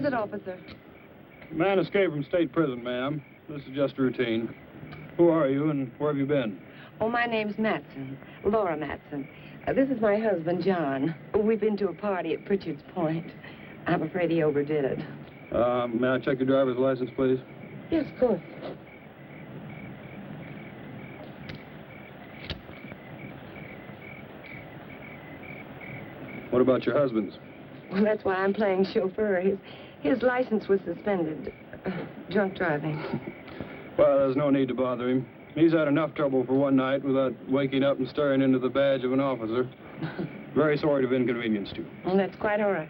is it, officer? Man escaped from state prison, ma'am. This is just routine. Who are you and where have you been? Oh, my name's Matson, Laura Matson. This is my husband, John. We've been to a party at Pritchard's Point. I'm afraid he overdid it. May I check your driver's license, please? Yes, of course. What about your husband's? Well, that's why I'm playing chauffeur. His license was suspended. Drunk driving. Well, there's no need to bother him. He's had enough trouble for one night without waking up and staring into the badge of an officer. Very sorry to have inconvenienced you. Well, that's quite all right.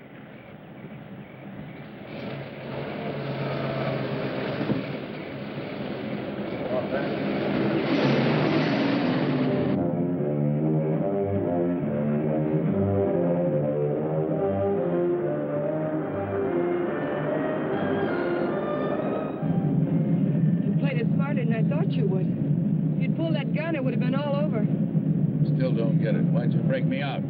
Why'd you break me out?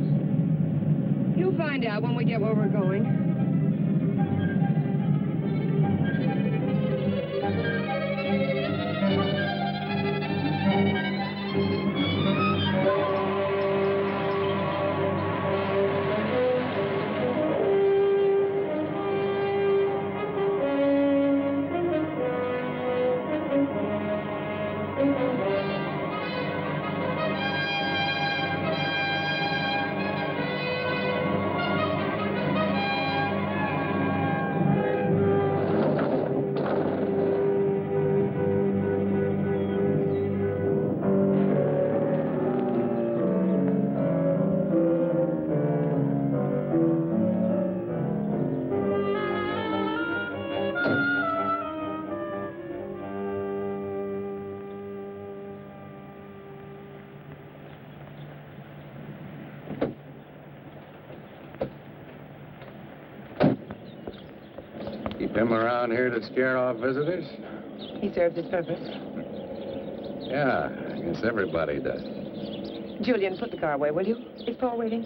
You'll find out when we get where we're going. Him around here to scare off visitors? He served his purpose. Yeah, I guess everybody does. Julian, put the car away, will you? Is Paul waiting?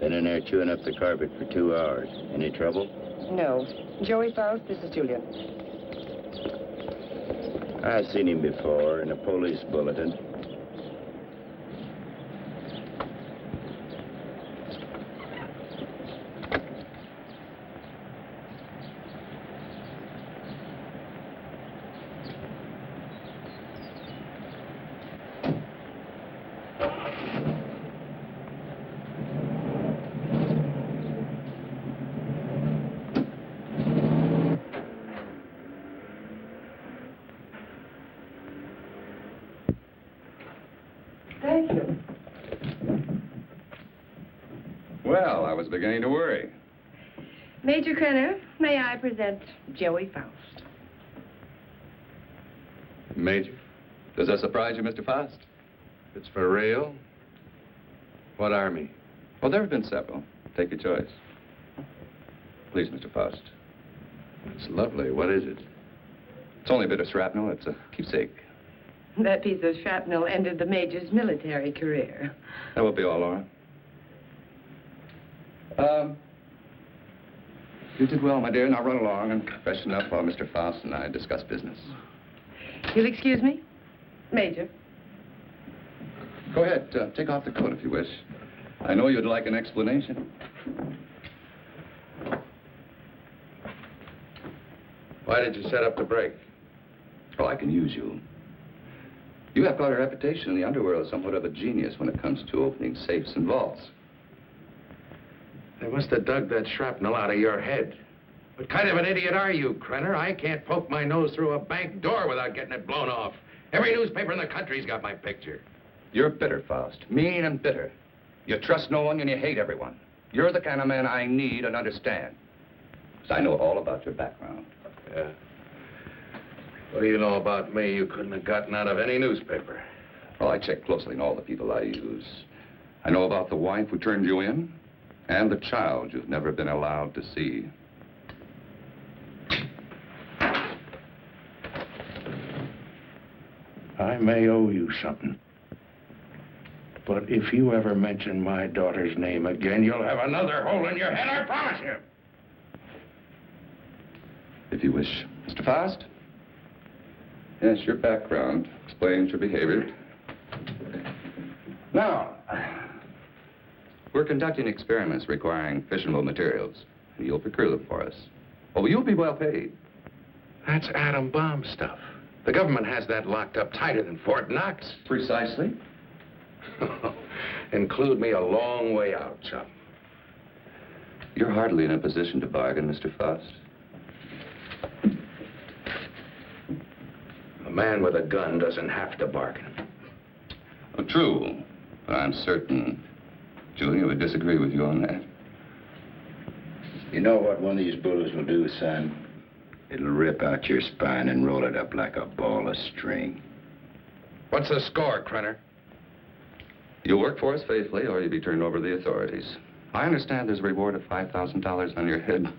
Been in there chewing up the carpet for 2 hours. Any trouble? No. Joey Faust, this is Julian. I've seen him before in a police bulletin. Thank you. Well, I was beginning to worry. Major Krenner, may I present Joey Faust? Major, does that surprise you, Mr. Faust? It's for real? What army? Well, there have been several. Take your choice. Please, Mr. Faust. It's lovely. What is it? It's only a bit of shrapnel. It's a keepsake. That piece of shrapnel ended the Major's military career. That will be all, Laura. You did well, my dear. Now run along and freshen up while Mr. Faust and I discuss business. You'll excuse me? Major. Go ahead. Take off the coat if you wish. I know you'd like an explanation. Why did you set up the break? Oh, I can use you. You have quite a reputation in the underworld, somewhat of a genius when it comes to opening safes and vaults. They must have dug that shrapnel out of your head. What kind of an idiot are you, Krenner? I can't poke my nose through a bank door without getting it blown off. Every newspaper in the country's got my picture. You're bitter, Faust. Mean and bitter. You trust no one and you hate everyone. You're the kind of man I need and understand. 'Cause I know all about your background. Yeah. What do you know about me you couldn't have gotten out of any newspaper? Well, I check closely on all the people I use. I know about the wife who turned you in and the child you've never been allowed to see. I may owe you something. But if you ever mention my daughter's name again, you'll have another hole in your head, I promise you. you wish. Mr. Faust? Yes, your background explains your behavior. Now, we're conducting experiments requiring fissionable materials. You'll procure them for us. Oh, you'll be well paid. That's atom bomb stuff. The government has that locked up tighter than Fort Knox. Precisely. Include me a long way out, chum. You're hardly in a position to bargain, Mr. Faust. A man with a gun doesn't have to bargain. Oh, true. But I'm certain Julia would disagree with you on that. You know what one of these bullets will do, son? It'll rip out your spine and roll it up like a ball of string. What's the score, Krenner? You'll work for us faithfully, or you'll be turned over to the authorities. I understand there's a reward of $5,000 on your head.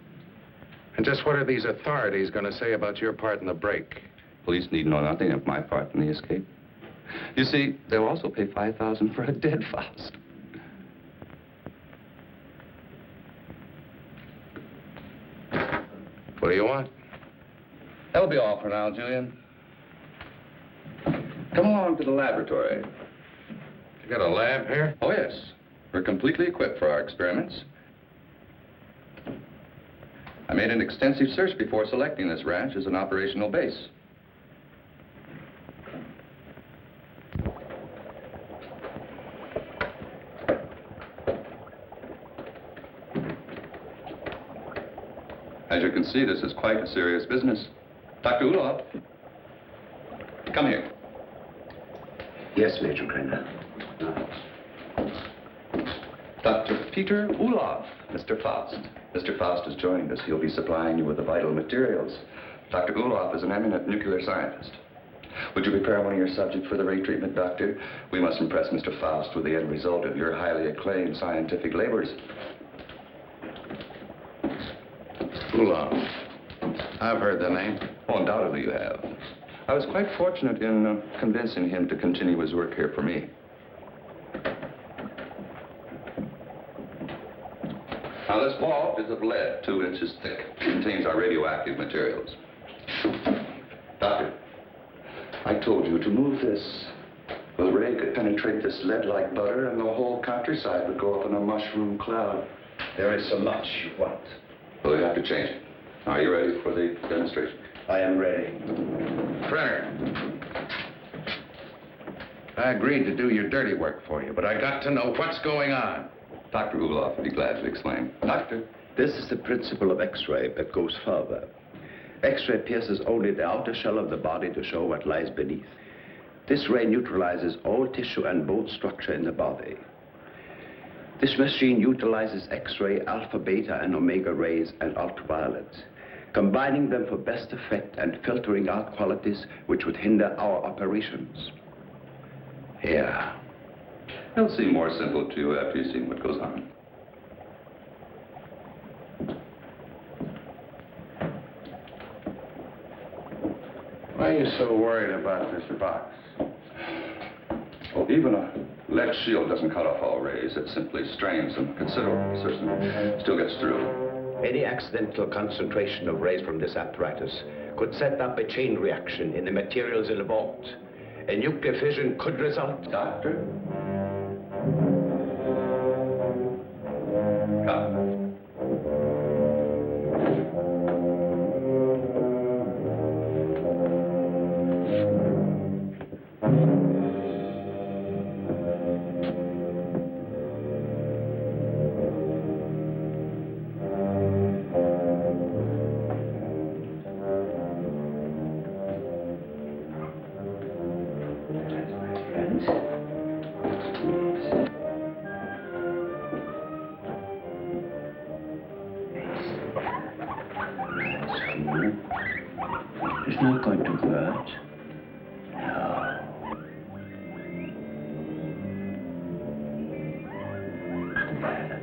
And just what are these authorities going to say about your part in the break? Police need know nothing of my part in the escape. You see, they'll also pay $5,000 for a dead Faust. What do you want? That'll be all for now, Julian. Come along to the laboratory. You got a lab here? Oh, yes. We're completely equipped for our experiments. I made an extensive search before selecting this ranch as an operational base. As you can see, this is quite a serious business. Dr. Ulof, come here. Yes, Major Krenner. Dr. Peter Ulof, Mr. Faust. Mr. Faust has joined us. He'll be supplying you with the vital materials. Dr. Ulof is an eminent nuclear scientist. Would you prepare one of your subjects for the ray treatment, Doctor? We must impress Mr. Faust with the end result of your highly acclaimed scientific labors. Ulof. I've heard the name. Oh, undoubtedly you have. I was quite fortunate in convincing him to continue his work here for me. Now, this ball is of lead, 2 inches thick. It contains our radioactive materials. Doctor, I told you to move this. The ray could penetrate this lead like butter, and the whole countryside would go up in a mushroom cloud. There is so much you want. Well, we have to change it. Are you ready for the demonstration? I am ready. Krenner. I agreed to do your dirty work for you, but I got to know what's going on. Dr. Ulof would be glad to explain. Doctor? This is the principle of X-ray, but goes further. X-ray pierces only the outer shell of the body to show what lies beneath. This ray neutralizes all tissue and bone structure in the body. This machine utilizes X-ray, alpha, beta, and omega rays and ultraviolet, combining them for best effect and filtering out qualities which would hinder our operations. Yeah. It'll seem more simple to you after you've seen what goes on. Why are you so worried about this box? Well, even a lead shield doesn't cut off all rays. It simply strains them considerably. Certainly still gets through. Any accidental concentration of rays from this apparatus could set up a chain reaction in the materials in the vault. A nuclear fission could result. Doctor? Come. It's not going to hurt. No.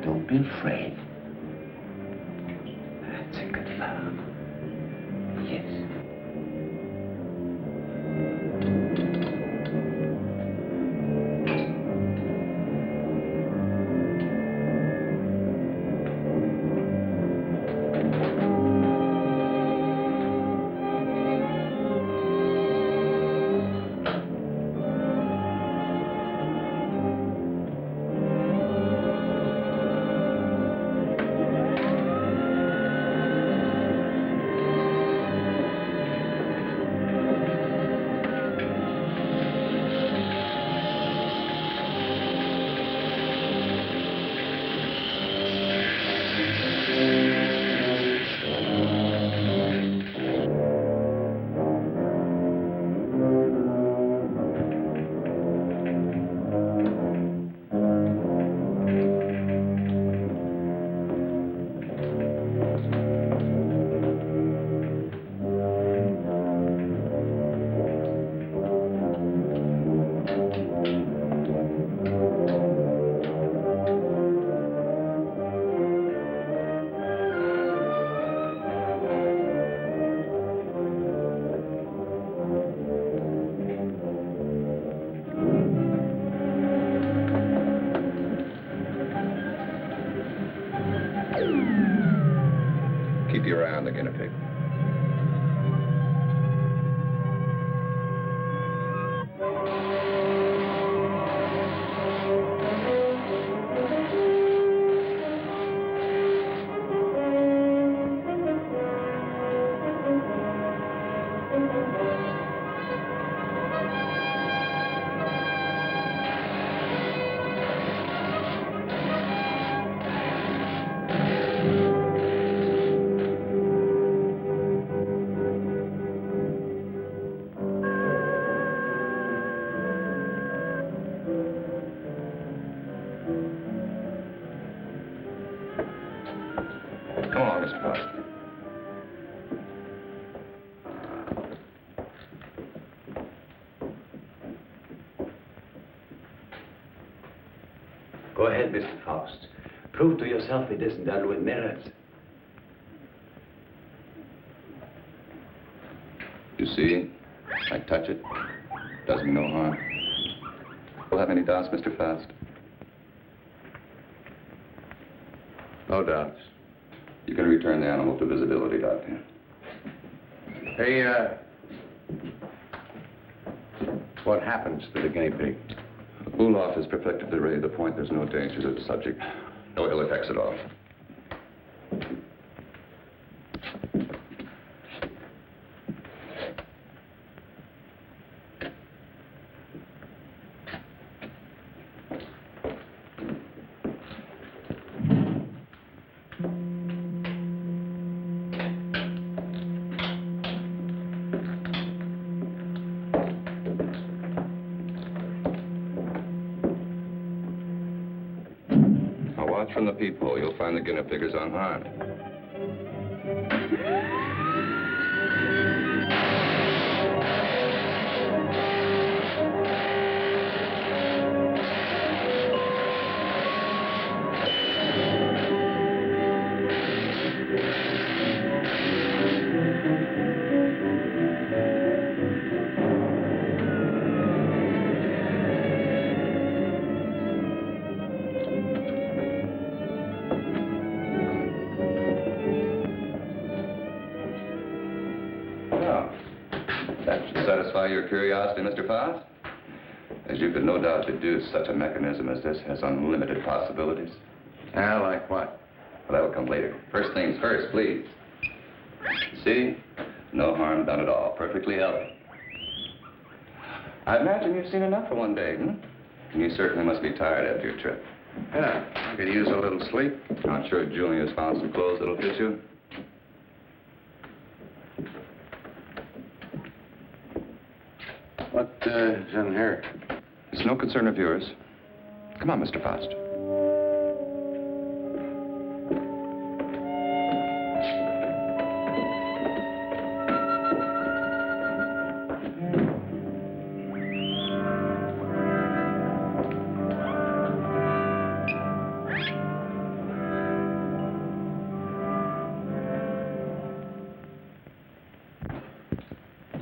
Don't be afraid. That's a good love. Yes. Come on, Mr. Foster. Go ahead, Mr. Faust. Prove to yourself it isn't done with mirrors. You see? I touch it. Does me no harm. You'll have any doubts, Mr. Faust? No doubts. You can return the animal to visibility, Doctor. Hey, what happens to the guinea pig? Ulof has perfected the ray to the point there's no danger to the subject. No ill effects at all. Watch from the peephole. You'll find the guinea pig is unharmed. That should satisfy your curiosity, Mr. Faust. As you could no doubt deduce, such a mechanism as this has unlimited possibilities. Ah, like what? Well, that'll come later. First things first, please. See? No harm done at all. Perfectly healthy. I imagine you've seen enough for one day, You certainly must be tired after your trip. Yeah, I could use a little sleep. I'm sure Julia's found some clothes that'll fit you. What is in here? It's no concern of yours. Come on, Mr. Faust.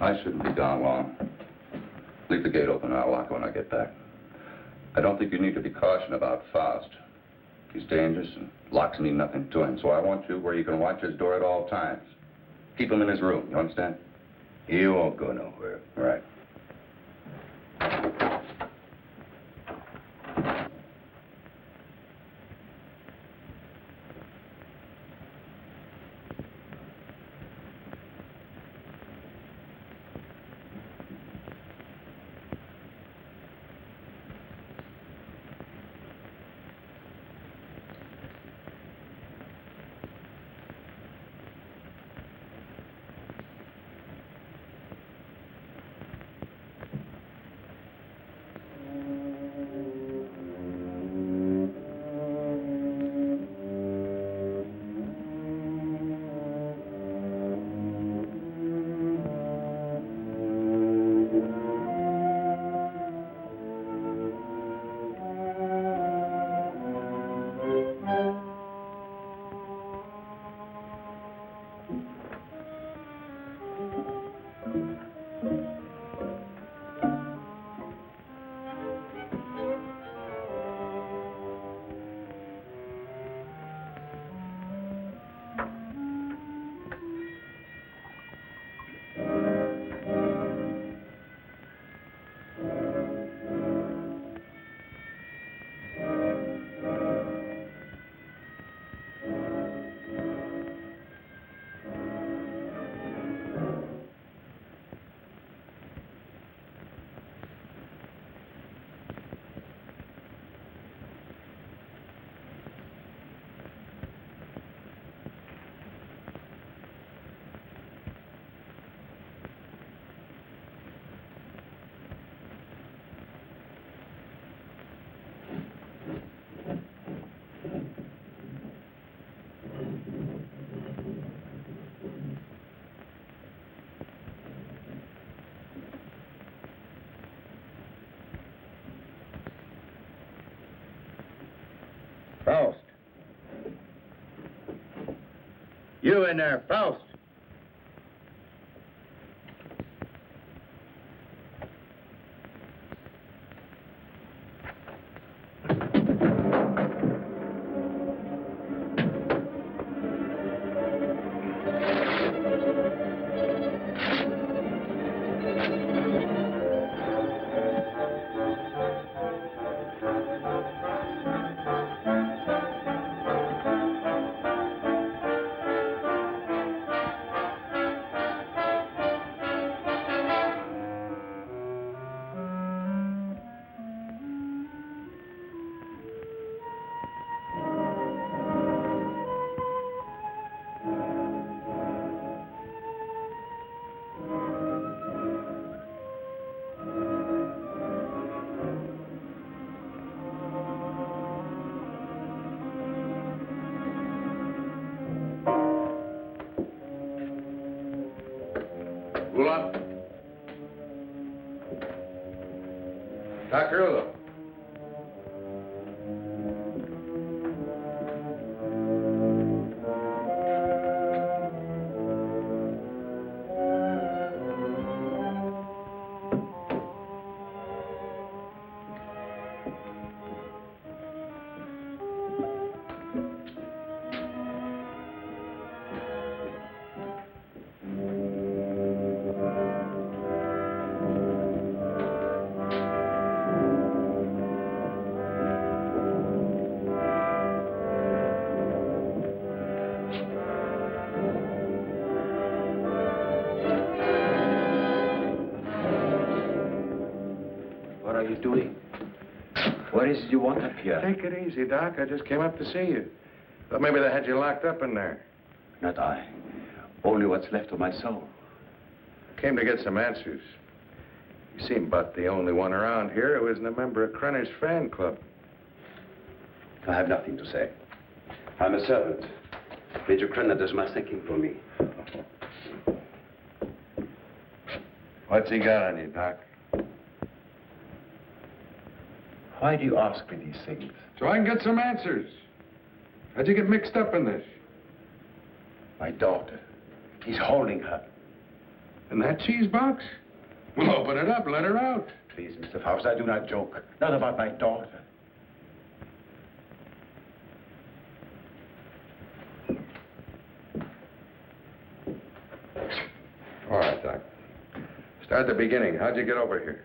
I shouldn't be gone long. Leave the gate open and I'll lock it when I get back. I don't think you need to be cautious about Faust. He's dangerous and locks mean nothing to him, so I want you where you can watch his door at all times. Keep him in his room, you understand? He won't go nowhere. All right. Faust. You in there, Faust. Ulof. Dr. Ulof. What are you doing? What is it you want up here? Take it easy, Doc. I just came up to see you. Thought maybe they had you locked up in there. Not I. Only what's left of my soul. Came to get some answers. You seem about the only one around here who isn't a member of Krenner's fan club. I have nothing to say. I'm a servant. Major Krenner does my thinking for me. What's he got on you, Doc? Why do you ask me these things? So I can get some answers. How'd you get mixed up in this? My daughter. He's holding her. In that cheese box? Well, open it up. Let her out. Please, Mr. Faust, I do not joke. Not about my daughter. All right, Doc. Start at the beginning. How'd you get over here?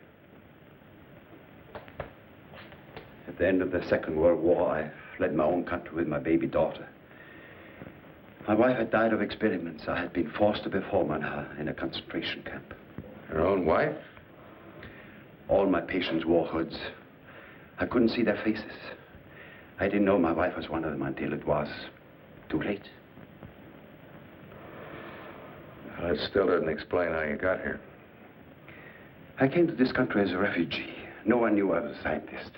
At the end of the Second World War, I fled my own country with my baby daughter. My wife had died of experiments. I had been forced to perform on her in a concentration camp. Your own wife? All my patients wore hoods. I couldn't see their faces. I didn't know my wife was one of them until it was too late. Well, it still doesn't explain how you got here. I came to this country as a refugee. No one knew I was a scientist,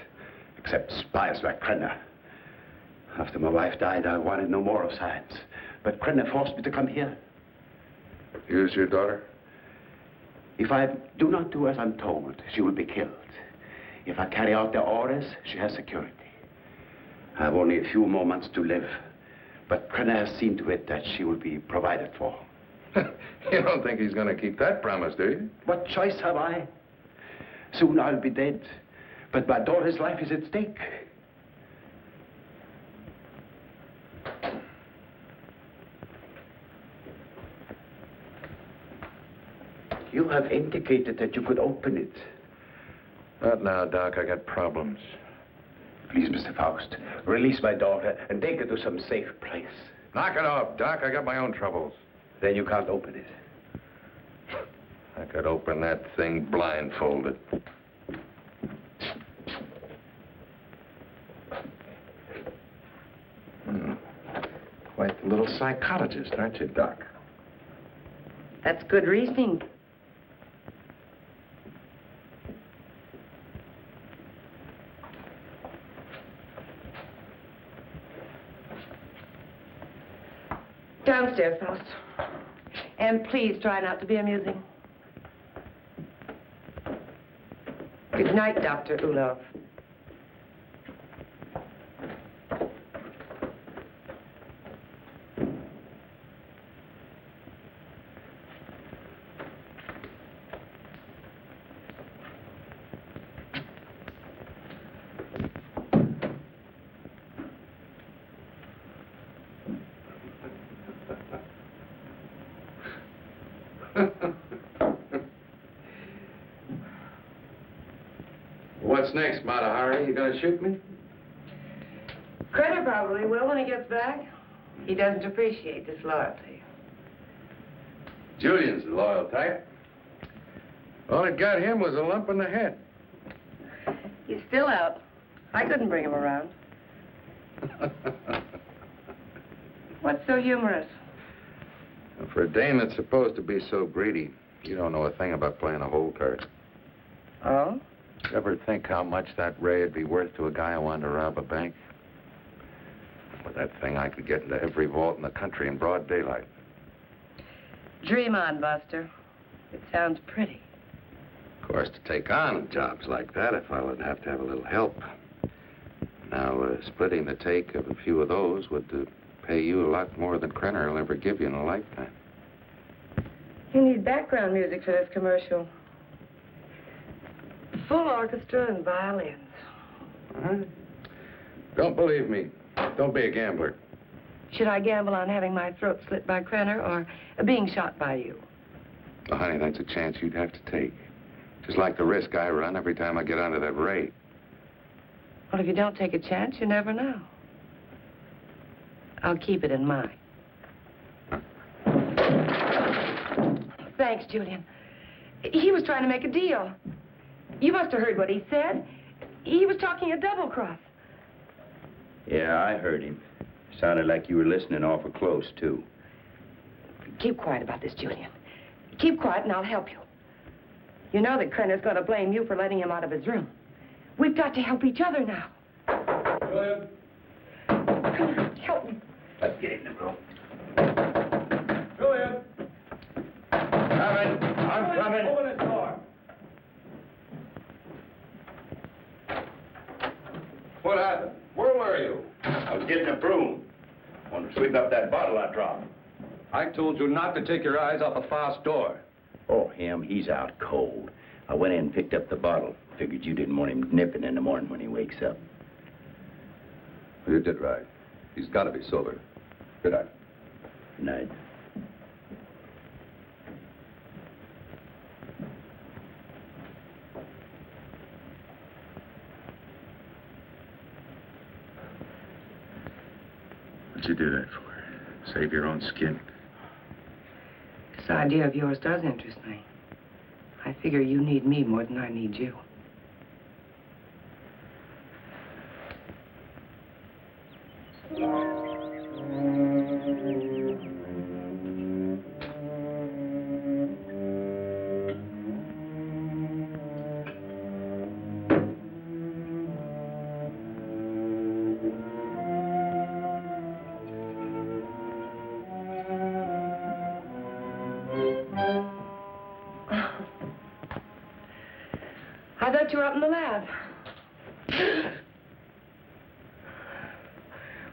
except spies like Krenner. After my wife died, I wanted no more of science. But Krenner forced me to come here. Use your daughter? If I do not do as I'm told, she will be killed. If I carry out their orders, she has security. I have only a few more months to live. But Krenner has seen to it that she will be provided for. You don't think he's going to keep that promise, do you? What choice have I? Soon I'll be dead. But my daughter's life is at stake. You have indicated that you could open it. Not now, Doc. I got problems. Please, Mr. Faust, release my daughter and take her to some safe place. Knock it off, Doc. I got my own troubles. Then you can't open it. I could open that thing blindfolded. Quite the little psychologist, aren't you, Doc? That's good reasoning. Downstairs, Faust. And please try not to be amusing. Good night, Dr. Ulof. What's next, Mata Hari? You gonna shoot me? Crenner probably will when he gets back. He doesn't appreciate disloyalty. Julian's the loyal type. All it got him was a lump in the head. He's still out. I couldn't bring him around. What's so humorous? For a dame that's supposed to be so greedy, you don't know a thing about playing a hole card. Oh? You ever think how much that ray would be worth to a guy who wanted to rob a bank? With that thing, I could get into every vault in the country in broad daylight. Dream on, Buster. It sounds pretty. Of course, to take on jobs like that, a fellow would have to have a little help. Now, splitting the take of a few of those would pay you a lot more than Crenner will ever give you in a lifetime. You need background music for this commercial. Full orchestra and violins. Uh-huh. Don't believe me. Don't be a gambler. Should I gamble on having my throat slit by Crenner or being shot by you? Well, honey, that's a chance you'd have to take. Just like the risk I run every time I get onto that ray. Well, if you don't take a chance, you never know. I'll keep it in mind. Thanks, Julian. He was trying to make a deal. You must have heard what he said. He was talking a double cross. Yeah, I heard him. Sounded like you were listening awful close, too. Keep quiet about this, Julian. Keep quiet and I'll help you. You know that Crenner's going to blame you for letting him out of his room. We've got to help each other now. Julian? Come on, help me. Let's get in the room. Julian? Coming. I'm coming. Open this door. What happened? Where were you? I was getting a broom. Want to sweep up that bottle I dropped. I told you not to take your eyes off a fast door. Oh, him, he's out cold. I went in and picked up the bottle. Figured you didn't want him nipping in the morning when he wakes up. You did right. He's got to be sober. Good night. Good night. What'd you do that for? Save your own skin? This idea of yours does interest me. I figure you need me more than I need you. I thought you were up in the lab.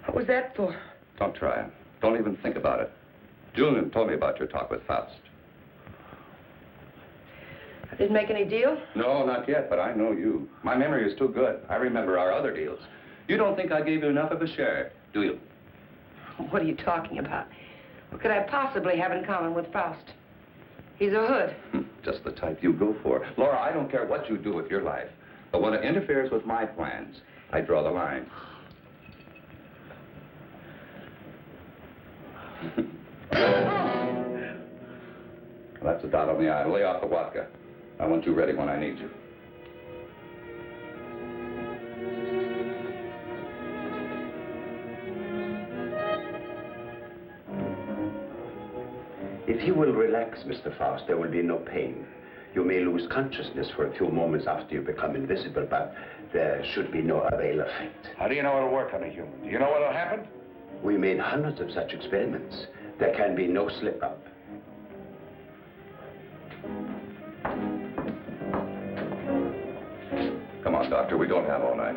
What was that for? Don't try it. Don't even think about it. Julian told me about your talk with Faust. I didn't make any deal? No, not yet, but I know you. My memory is too good. I remember our other deals. You don't think I gave you enough of a share, do you? What are you talking about? What could I possibly have in common with Faust? He's a hood. Just the type you go for. Laura, I don't care what you do with your life, but when it interferes with my plans, I draw the line. Well, that's a dot on the I. Lay off the vodka. I want you ready when I need you. If you will relax, Mr. Faust, there will be no pain. You may lose consciousness for a few moments after you become invisible, but there should be no avail effect. How do you know it'll work on a human? Do you know what'll happen? We made hundreds of such experiments. There can be no slip-up. Come on, Doctor. We don't have all night.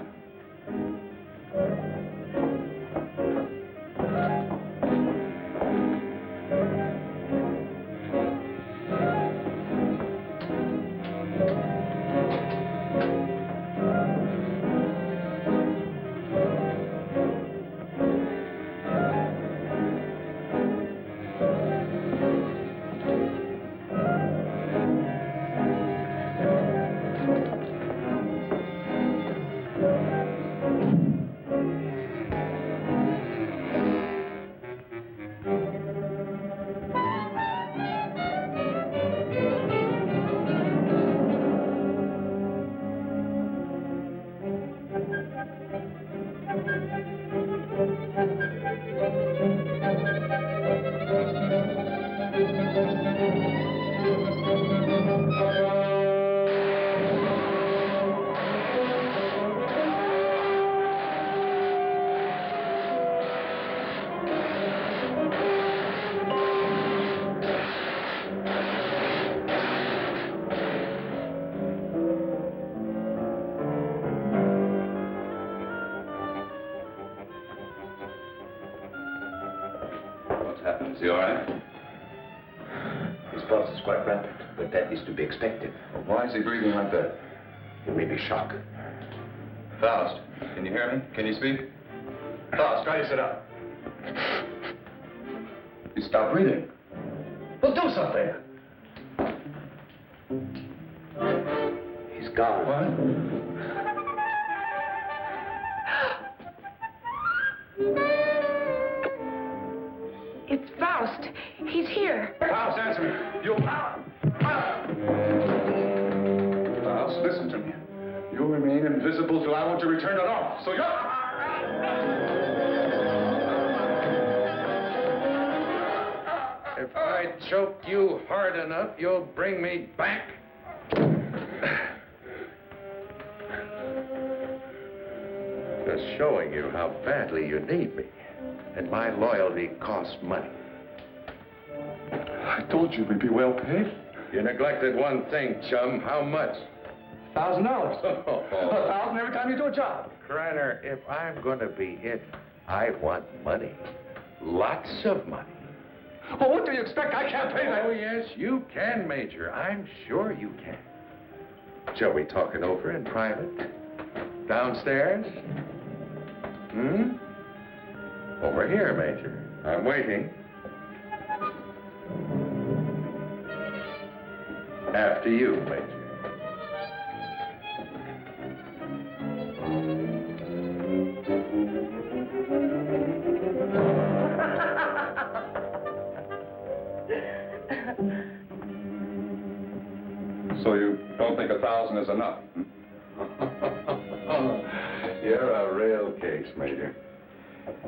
Is he all right? His pulse is quite rapid, but that is to be expected. Well, why is he breathing like that? He may be shock. Faust, can you hear me? Can you speak? Faust, try to sit up. He stopped breathing. Well, do something. He's gone. It's Faust. He's here. Faust, answer me. You... Faust, listen to me. You remain invisible till I want to return to normal. So you're... If I choke you hard enough, you'll bring me back. Just showing you how badly you need me. And my loyalty costs money. I told you we'd be well paid. You neglected one thing, chum. How much? $1,000. $1,000 every time you do a job. Krenner, if I'm going to be hit, I want money. Lots of money. Well, what do you expect? I can't pay that. Oh, yes, you can, Major. I'm sure you can. Shall we talk it over in private? Downstairs? Over here, Major. I'm waiting. After you, Major. So you don't think 1,000 is enough? You're a real case, Major.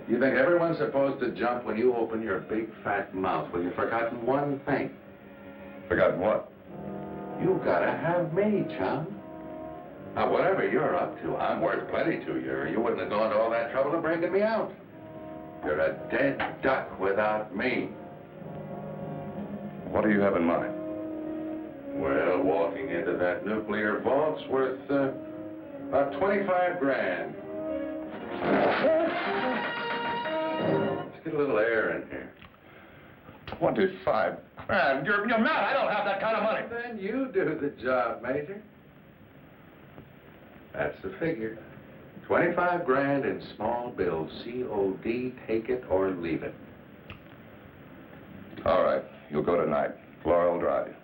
You think everyone's supposed to jump when you open your big fat mouth. Well, you've forgotten one thing. Forgotten what? You gotta have me, chum. Now, whatever you're up to, I'm worth plenty to you, or you wouldn't have gone to all that trouble of breaking me out. You're a dead duck without me. What do you have in mind? Well, walking into that nuclear vault's worth about 25 grand. Let's get a little air in here. 25 grand? You're mad. I don't have that kind of money. Then you do the job, Major. That's the figure. 25 grand in small bills, COD, take it or leave it. All right. You'll go tonight. Laura will drive you.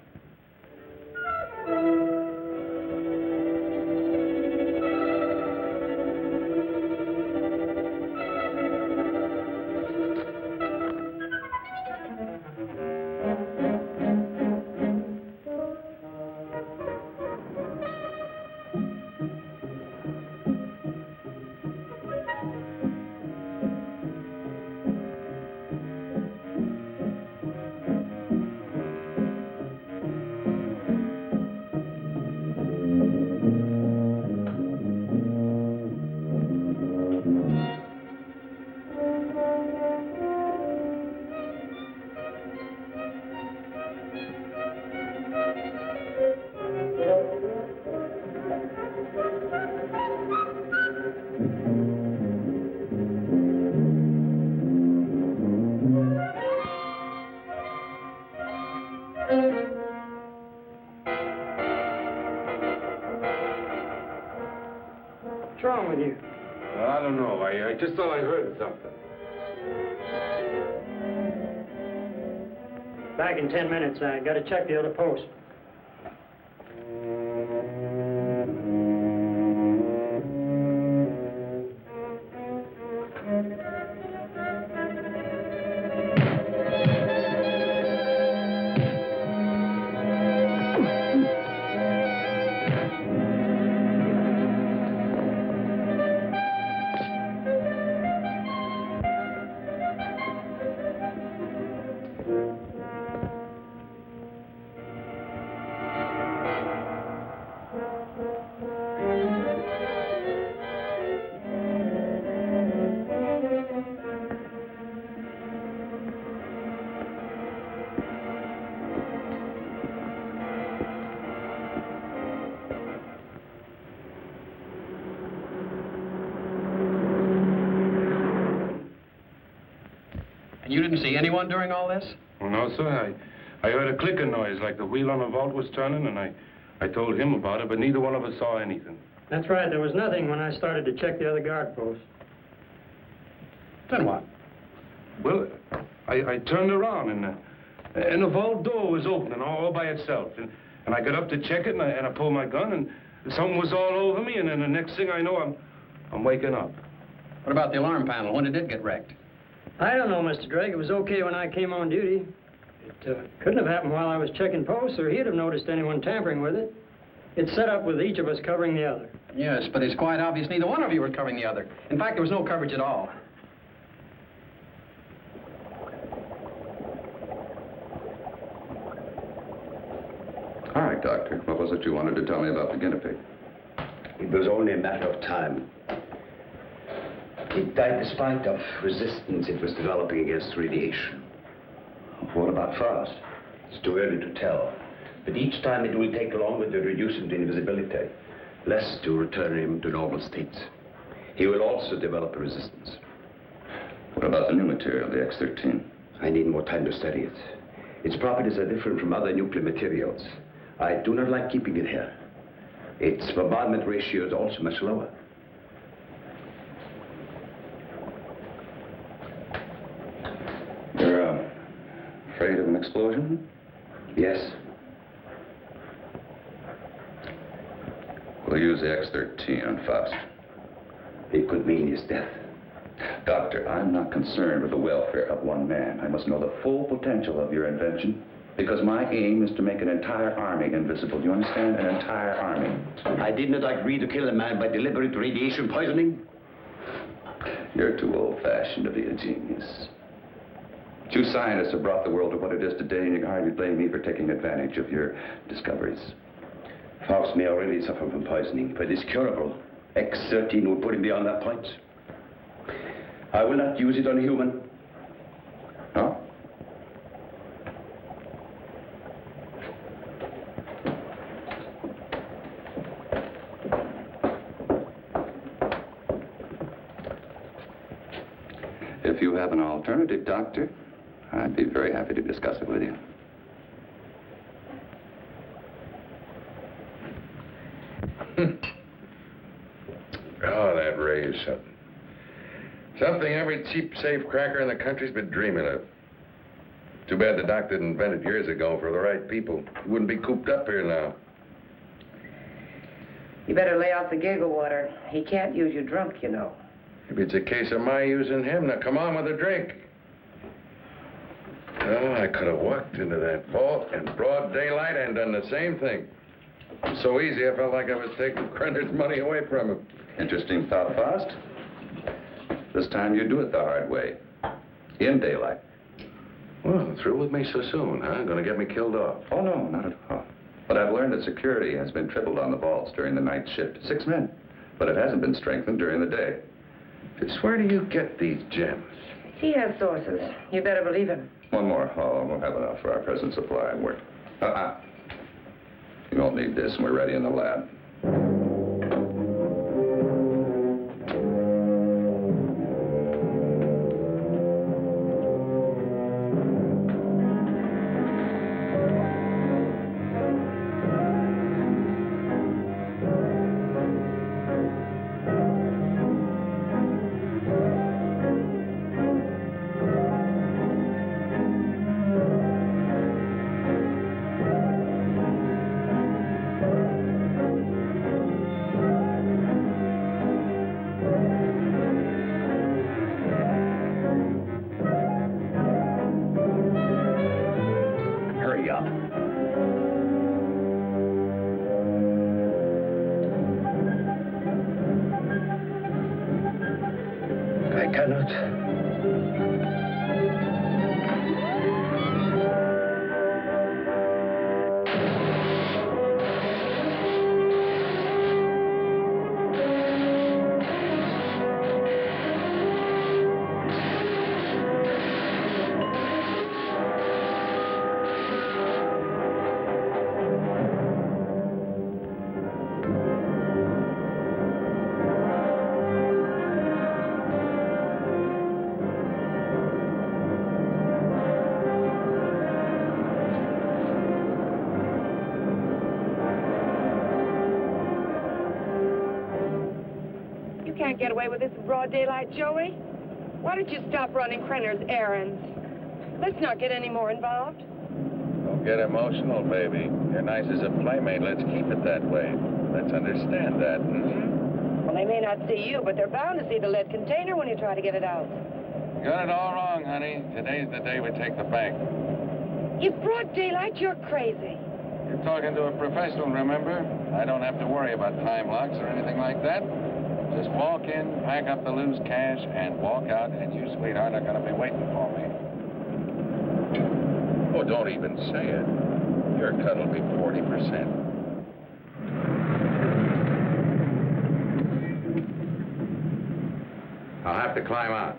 What's wrong with you? I don't know. I just thought I heard something. Back in 10 minutes. I got to check the other post. And you didn't see anyone during all this? Well, no, sir. I heard a clicking noise like the wheel on a vault was turning, and I told him about it, but neither one of us saw anything. That's right. There was nothing when I started to check the other guard post. Then what? Well, I turned around, and the vault door was opening all by itself. And I got up to check it, and I pulled my gun, and something was all over me, and then the next thing I know, I'm waking up. What about the alarm panel? When did it get wrecked? I don't know, Mr. Drake. It was okay when I came on duty. It couldn't have happened while I was checking posts, or he'd have noticed anyone tampering with it. It's set up with each of us covering the other. Yes, but it's quite obvious neither one of you were covering the other. In fact, there was no coverage at all. All right, Doctor. What was it you wanted to tell me about the guinea pig? It was only a matter of time. It died despite of resistance it was developing against radiation. What about Frost? It's too early to tell. But each time it will take longer to reduce him to invisibility, less to return him to normal states. He will also develop a resistance. What about the new material, the X-13? I need more time to study it. Its properties are different from other nuclear materials. I do not like keeping it here. Its bombardment ratio is also much lower. You're afraid of an explosion? Yes. We'll use the X-13 on Faust. It could mean his death. Doctor, I'm not concerned with the welfare of one man. I must know the full potential of your invention, because my aim is to make an entire army invisible. Do you understand? An entire army. I did not agree to kill a man by deliberate radiation poisoning. You're too old-fashioned to be a genius. You scientists have brought the world to what it is today, and you can hardly blame me for taking advantage of your discoveries. Faust may already suffer from poisoning, but it's curable. X-13 will put him beyond that point. I will not use it on a human. No? If you have an alternative, Doctor, I'd be very happy to discuss it with you. Oh, that Ray is something. Something every cheap safe cracker in the country's been dreaming of. Too bad the doc didn't invent it years ago for the right people. He wouldn't be cooped up here now. You better lay off the giggle water. He can't use you drunk, you know. Maybe it's a case of my using him. Now, come on with a drink. Oh, I could have walked into that vault in broad daylight and done the same thing. So easy, I felt like I was taking Krenner's money away from him. Interesting thought, Faust. This time you do it the hard way. In daylight. Well, through with me so soon, huh? Gonna get me killed off. Oh, no, not at all. But I've learned that security has been tripled on the vaults during the night shift. 6 men. But it hasn't been strengthened during the day. Just where do you get these gems? He has sources. You better believe him. One more haul, and we'll have enough for our present supply and work. You won't need this, and we're ready in the lab. Hurry up. I cannot. can't get away with this in broad daylight, Joey. Why don't you stop running Krenner's errands? Let's not get any more involved. Don't get emotional, baby. You're nice as a playmate. Let's keep it that way. Let's understand that, Well, they may not see you, but they're bound to see the lead container when you try to get it out. Got it all wrong, honey. Today's the day we take the bank. In broad daylight, you're crazy. You're talking to a professional, remember? I don't have to worry about time locks or anything like that. Just walk in, pack up the loose cash, and walk out, and you, sweetheart, are going to be waiting for me. Oh, don't even say it. Your cut will be 40%. I'll have to climb out.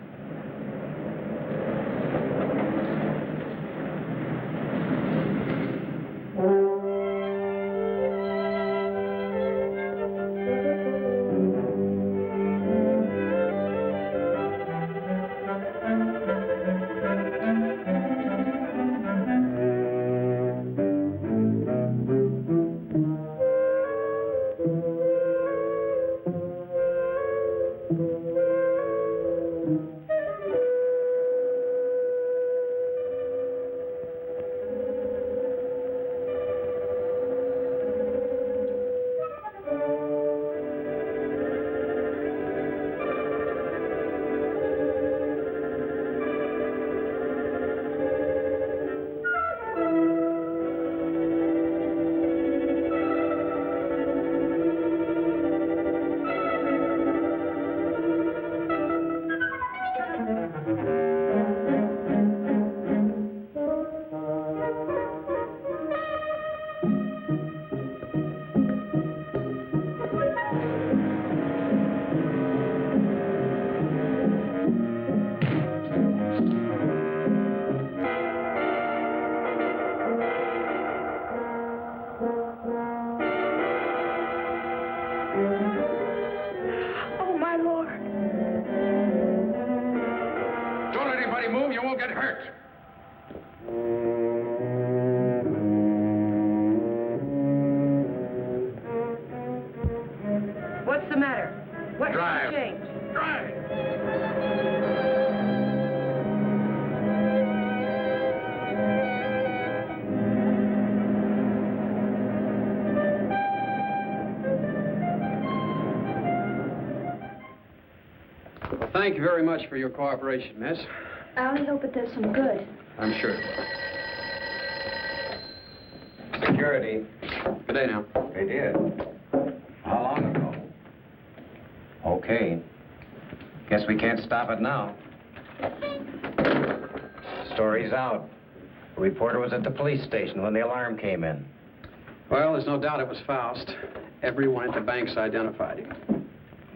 Oh, my Lord. Don't let anybody move. You won't get hurt. What's the matter? What Drive. changed? Drive. Well, thank you very much for your cooperation, miss. I only hope it does some good. I'm sure it will. Security. Good day now. They did. How long ago? Okay. Guess we can't stop it now. Story's out. The reporter was at the police station when the alarm came in. Well, there's no doubt it was Faust. Everyone at the bank's identified him.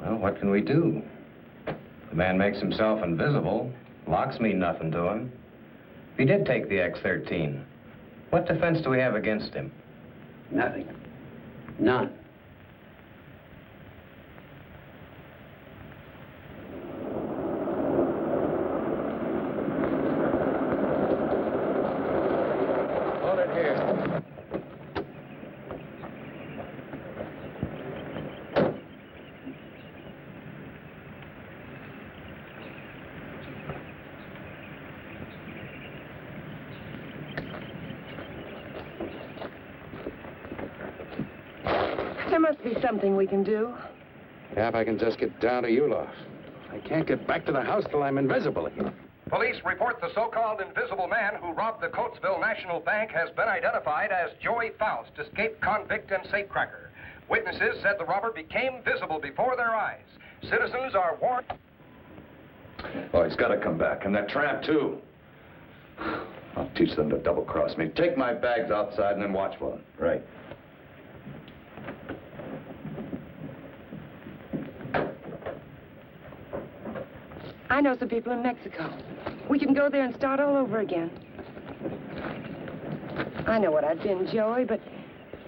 Well, what can we do? The man makes himself invisible. Locks mean nothing to him. If he did take the X-13, what defense do we have against him? Nothing. None. Hold it here. There must be something we can do. Yeah, if I can just get down to Ulof. I can't get back to the house till I'm invisible again. Police report the so-called invisible man who robbed the Coatesville National Bank has been identified as Joey Faust, escaped convict and safecracker. Witnesses said the robber became visible before their eyes. Citizens are warned. Oh, he's got to come back, and that tramp, too. I'll teach them to double-cross me. Take my bags outside and then watch for them. Right. I know some people in Mexico. We can go there and start all over again. I know what I've been, Joey, but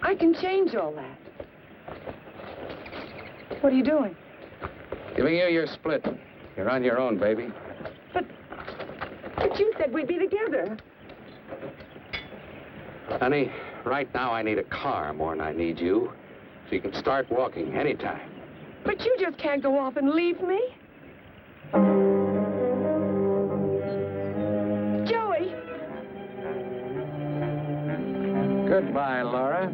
I can change all that. What are you doing? Giving you your split. You're on your own, baby. But you said we'd be together. Honey, right now I need a car more than I need you. So you can start walking anytime. But you just can't go off and leave me. Joey! Goodbye, Laura.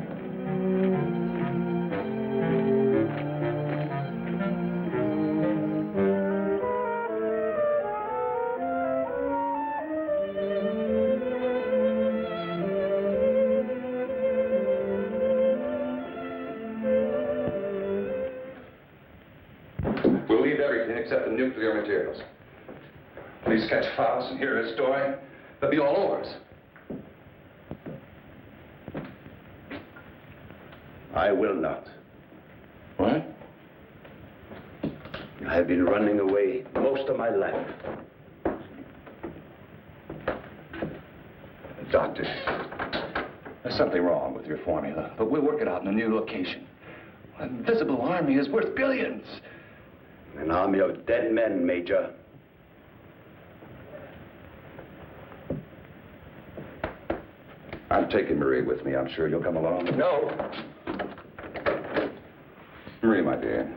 We'll leave everything except the nuclear materials. Please catch Faust and hear his story. They'll be all over us. I will not. What? I have been running away most of my life. Doctor, there's something wrong with your formula, but we'll work it out in a new location. An invisible army is worth billions. An army of dead men, Major. I'm taking Marie with me. I'm sure you'll come along. No. Marie, my dear.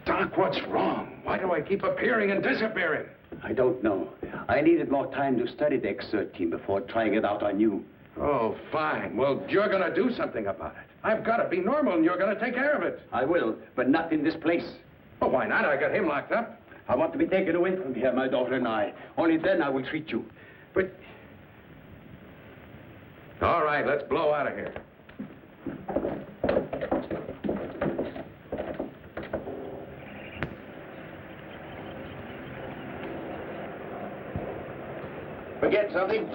Doc, what's wrong? Why do I keep appearing and disappearing? I don't know. I needed more time to study the X-13 before trying it out on you. Oh, fine. Well, you're going to do something about it. I've got to be normal, and you're going to take care of it. I will, but not in this place. Well, why not? I got him locked up. I want to be taken away from here, my daughter and I. Only then I will treat you. But... All right, let's blow out of here. Forget something?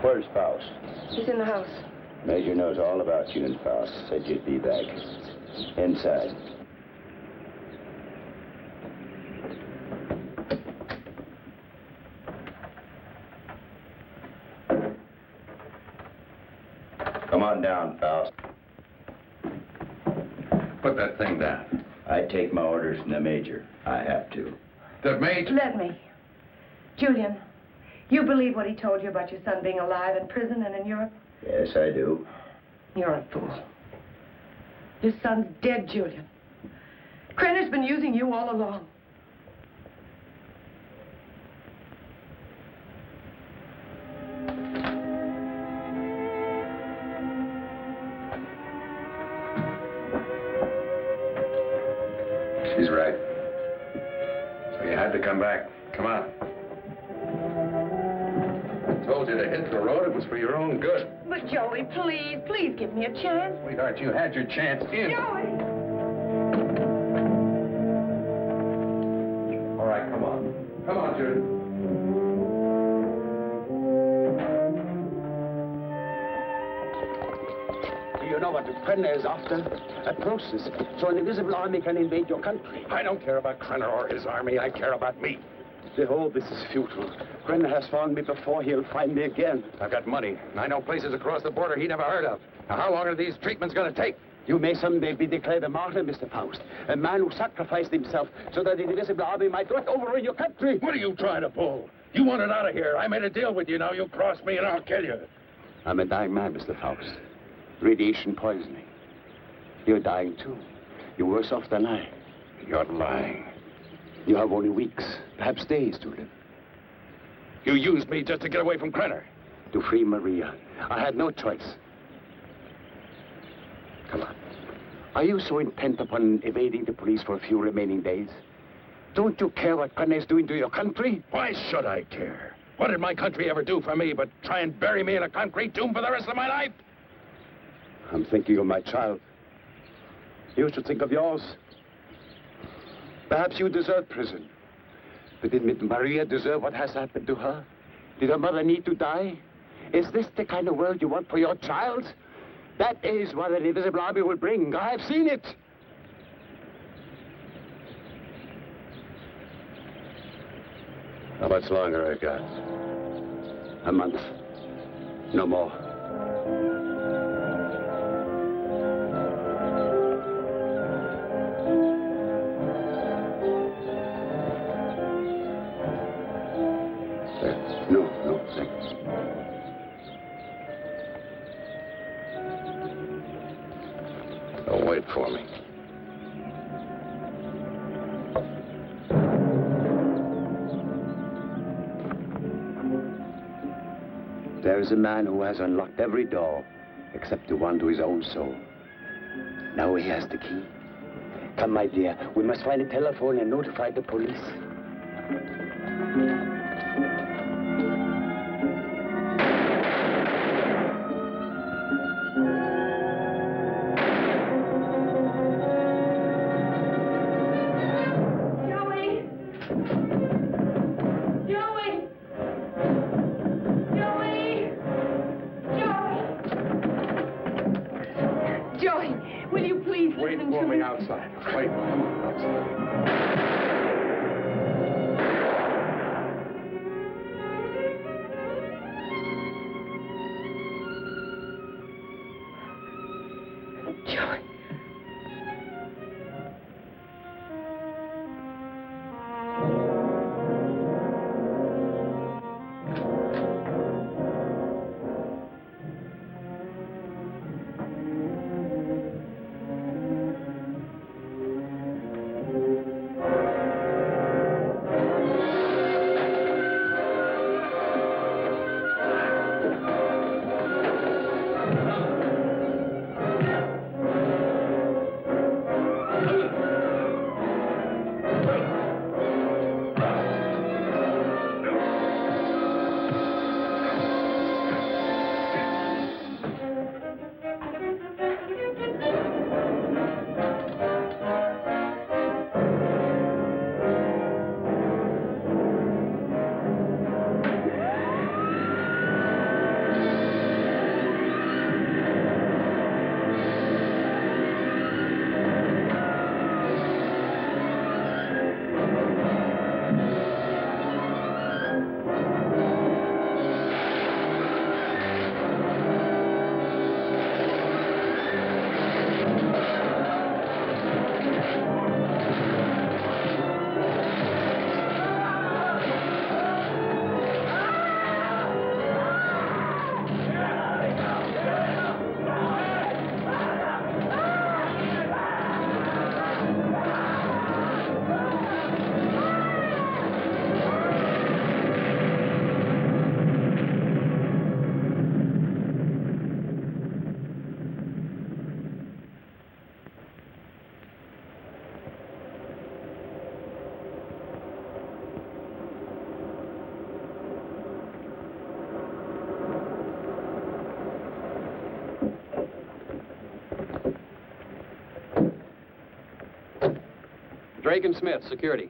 Where's Faust? He's in the house. Major knows all about you and Faust. Said you'd be back. Inside. Come on down, Faust. Put that thing down. I take my orders from the Major. I have to. The Major? Let me. Julian, you believe what he told you about your son being alive in prison and in Europe? Yes, I do. You're a fool. Your son's dead, Julian. Krenner's been using you all along. She's right. So you had to come back. Come on. I told you to hit the road. It was for your own good. But Joey, please give me a chance. Sweetheart, you had your chance in. Joey! All right, come on. Come on, Judy. Do you know what Krenner is after? A process, so an invisible army can invade your country. I don't care about Krenner or his army. I care about me. The whole this is futile. Krenner has found me before. He'll find me again. I've got money, and I know places across the border he never heard of. Now, how long are these treatments going to take? You may someday be declared a martyr, Mr. Faust. A man who sacrificed himself so that the invisible army might not overrun your country. What are you trying to pull? You wanted out of here. I made a deal with you. Now you cross me and I'll kill you. I'm a dying man, Mr. Faust. Radiation poisoning. You're dying, too. You're worse off than I. You're lying. You have only weeks, perhaps days to live. You used me just to get away from Krenner. To free Maria. I had no choice. Come on. Are you so intent upon evading the police for a few remaining days? Don't you care what Krenner is doing to your country? Why should I care? What did my country ever do for me but try and bury me in a concrete tomb for the rest of my life? I'm thinking of my child. You should think of yours. Perhaps you deserve prison. But did Maria deserve what has happened to her? Did her mother need to die? Is this the kind of world you want for your child? That is what an invisible army will bring. I have seen it. How much longer I got? A month. No more. for me. There is a man who has unlocked every door except the one to his own soul. Now he has the key. Come, my dear, we must find a telephone and notify the police. Drake and Smith, security.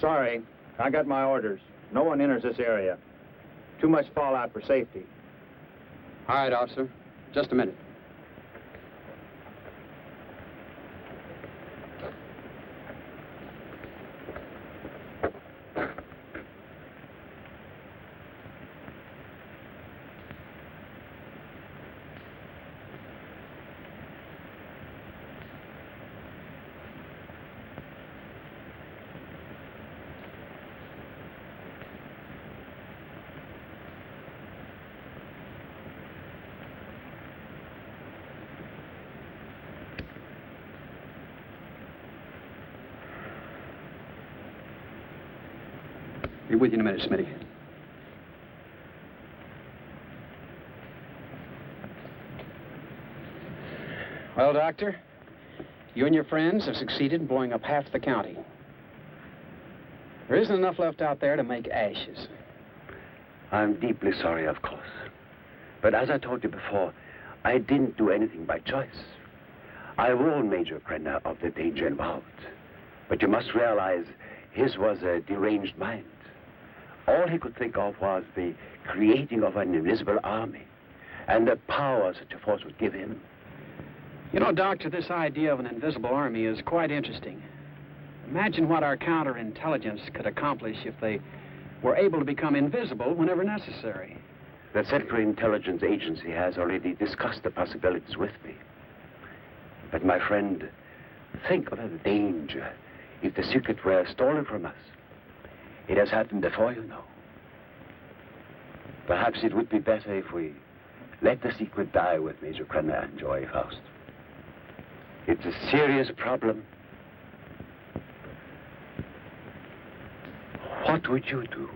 Sorry, I got my orders. No one enters this area. Too much fallout for safety. All right, officer. Just a minute. Be with you in a minute, Smitty. Well, Doctor, you and your friends have succeeded in blowing up half the county. There isn't enough left out there to make ashes. I'm deeply sorry, of course. But as I told you before, I didn't do anything by choice. I warned Major Krenner of the danger involved. But you must realize his was a deranged mind. All he could think of was the creating of an invisible army and the power such a force would give him. You know, Doctor, this idea of an invisible army is quite interesting. Imagine what our counterintelligence could accomplish if they were able to become invisible whenever necessary. The Central Intelligence Agency has already discussed the possibilities with me. But my friend, think of the danger if the secret were stolen from us. It has happened before, you know. Perhaps it would be better if we Let the secret die with Major Krenner and Joy Faust. It's a serious problem. What would you do?